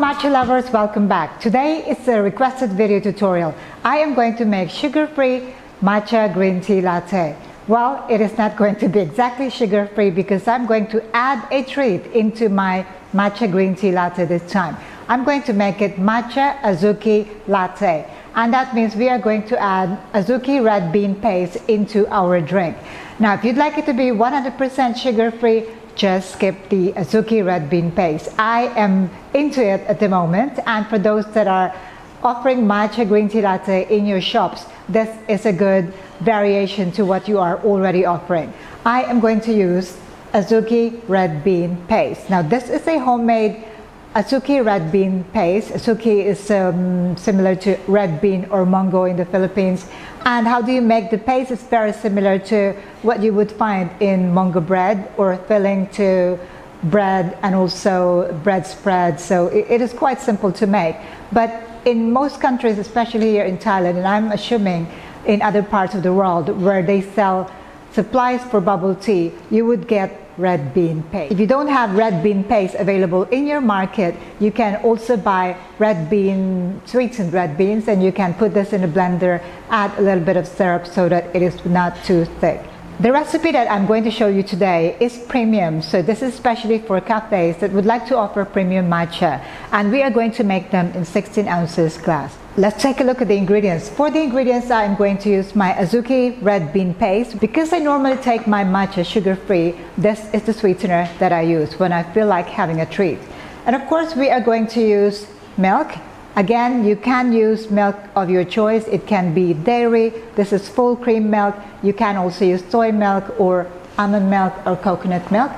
matcha lovers, welcome back. Today is a requested video tutorial. I am going to make sugar-free matcha green tea latte. Well, it is not going to be exactly sugar-free because I'm going to add a treat into my matcha green tea latte this time. I'm going to make it matcha Azuki latte. And that means we are going to add Azuki red bean paste into our drink. Now, if you'd like it to be 100% sugar-free, just skip the Azuki red bean paste. I am into it at the moment, and for those that are offering matcha green tea latte in your shops, this is a good variation to what you are already offering. I am going to use Azuki red bean paste. Now, this is a homemade Azuki red bean paste. Azuki is similar to red bean or mango in the Philippines. And how do you make the paste? It's very similar to what you would find in mango bread or filling to bread and also bread spread. So it is quite simple to make. But in most countries, especially here in Thailand, and I'm assuming in other parts of the world where they sell supplies for bubble tea, you would get red bean paste. If you don't have red bean paste available in your market, you can also buy red bean, sweetened red beans, and you can put this in a blender, add a little bit of syrup so that it is not too thick. The recipe that I'm going to show you today is premium, so this is especially for cafes that would like to offer premium matcha, and we are going to make them in 16 ounces glass. Let's take a look at the ingredients. For the ingredients, I'm going to use my Azuki red bean paste. Because I normally take my matcha sugar-free, this is the sweetener that I use when I feel like having a treat. And of course, we are going to use milk. Again, you can use milk of your choice. It can be dairy. This is full cream milk. You can also use soy milk or almond milk or coconut milk.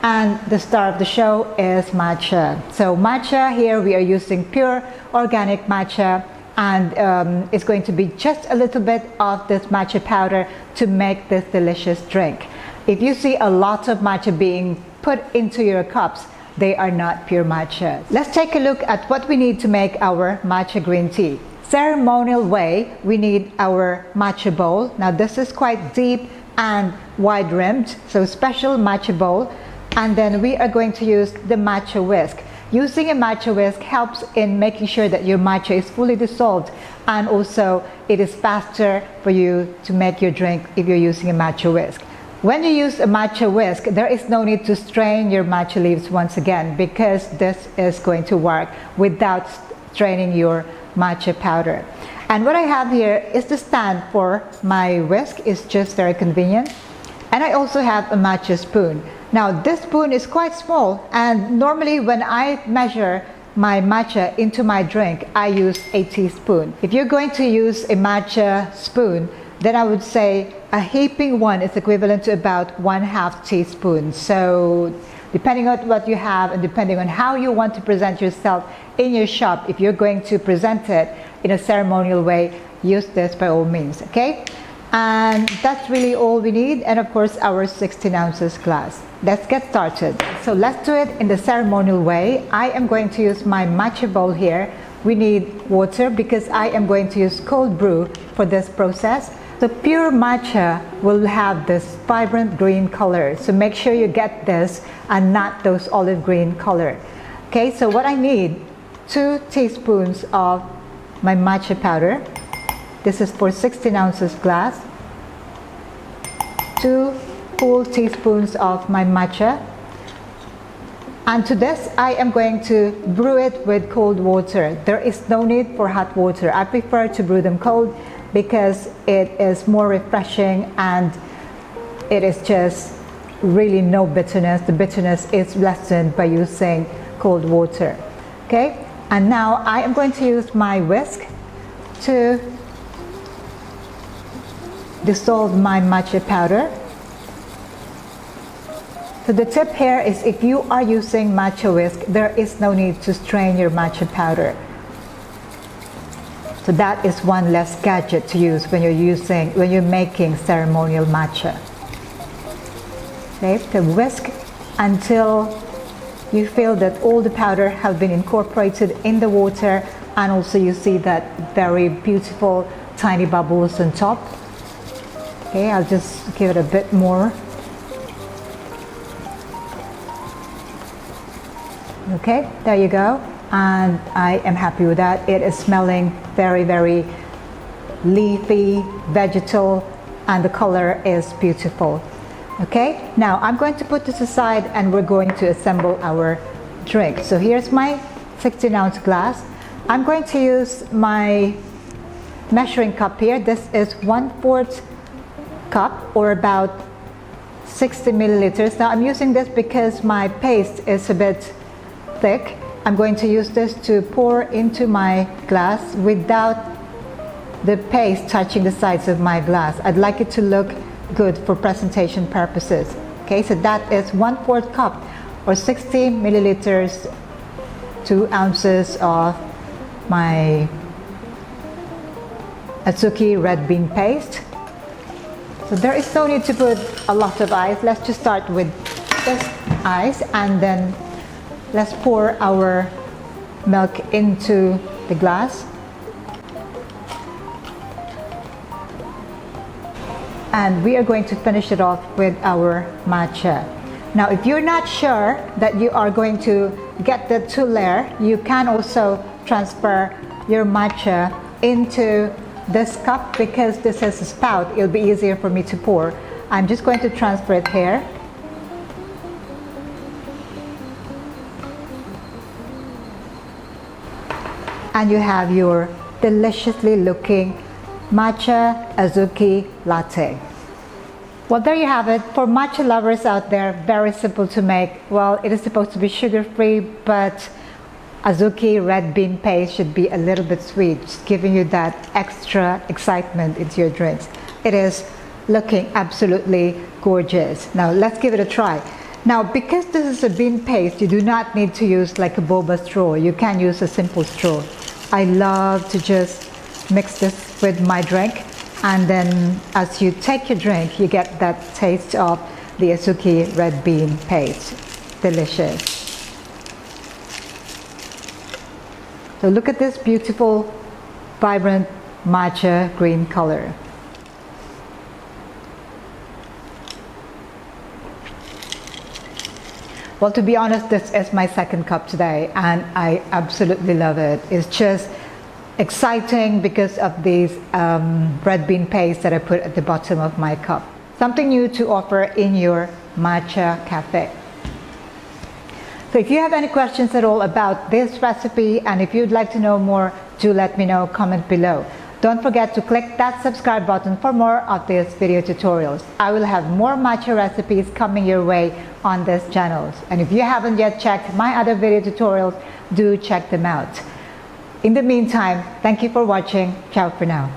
And the star of the show is matcha. So matcha, here we are using pure organic matcha, and it's going to be just a little bit of this matcha powder to make this delicious drink. If you see a lot of matcha being put into your cups, they are not pure matcha. Let's take a look at what we need to make our matcha green tea. Ceremonial way, we need our matcha bowl. Now this is quite deep and wide rimmed, so special matcha bowl. And then we are going to use the matcha whisk. Using a matcha whisk helps in making sure that your matcha is fully dissolved, and also it is faster for you to make your drink if you're using a matcha whisk. When you use a matcha whisk, there is no need to strain your matcha leaves once again, because this is going to work without straining your matcha powder. And what I have here is the stand for my whisk. It's just very convenient. And I also have a matcha spoon. Now this spoon is quite small, and normally when I measure my matcha into my drink, I use a teaspoon. If you're going to use a matcha spoon, then I would say a heaping one is equivalent to about 1/2 teaspoon. So depending on what you have and depending on how you want to present yourself in your shop, if you're going to present it in a ceremonial way, use this by all means, okay? And that's really all we need, and of course our 16 ounces glass. Let's get started. So let's do it in the ceremonial way. I am going to use my matcha bowl here. We need water because I am going to use cold brew for this process. The pure matcha will have this vibrant green color, so make sure you get this and not those olive green color. Okay, so what I need, 2 teaspoons of my matcha powder. This is for 16 ounces glass. 2 full teaspoons of my matcha. And to this, I am going to brew it with cold water. There is no need for hot water. I prefer to brew them cold because it is more refreshing and it is just really no bitterness. The bitterness is lessened by using cold water. Okay, and now I am going to use my whisk to dissolve my matcha powder. So the tip here is, if you are using matcha whisk, there is no need to strain your matcha powder. So that is one less gadget to use when you're making ceremonial matcha. Okay, so whisk until you feel that all the powder have been incorporated in the water, and also you see that very beautiful tiny bubbles on top. Okay, I'll just give it a bit more. Okay, there you go. and I am happy with that. It is smelling very, very leafy, vegetal, and the color is beautiful. Okay, now I'm going to put this aside and we're going to assemble our drink. So here's my 16-ounce glass. I'm going to use my measuring cup here. This is 1/4 cup, or about 60 milliliters. Now I'm using this because my paste is a bit thick. I'm going to use this to pour into my glass without the paste touching the sides of my glass. I'd like it to look good for presentation purposes. Okay, so that is 1/4 cup, or 60 milliliters, 2 ounces of my Azuki red bean paste. So there is no need to put a lot of ice. Let's just start with this ice, and then let's pour our milk into the glass. And we are going to finish it off with our matcha. Now, if you're not sure that you are going to get the 2-layer, you can also transfer your matcha into this cup, because this has a spout. It'll be easier for me to pour. I'm just going to transfer it here. And you have your deliciously looking matcha Azuki latte. Well, there you have it. For matcha lovers out there, very simple to make. Well, it is supposed to be sugar-free, but Azuki red bean paste should be a little bit sweet, just giving you that extra excitement into your drinks. It is looking absolutely gorgeous. Now let's give it a try. Now, because this is a bean paste, you do not need to use like a boba straw. You can use a simple straw. I love to just mix this with my drink, and then as you take your drink, you get that taste of the Azuki red bean paste. Delicious. So look at this beautiful, vibrant matcha green color. Well, to be honest, this is my second cup today, and I absolutely love it. It's just exciting because of these red bean paste that I put at the bottom of my cup. Something new to offer in your matcha cafe. So if you have any questions at all about this recipe, and if you'd like to know more, do let me know, comment below. Don't forget to click that subscribe button for more of these video tutorials. I will have more matcha recipes coming your way on this channel. And if you haven't yet checked my other video tutorials, do check them out. In the meantime, thank you for watching. Ciao for now.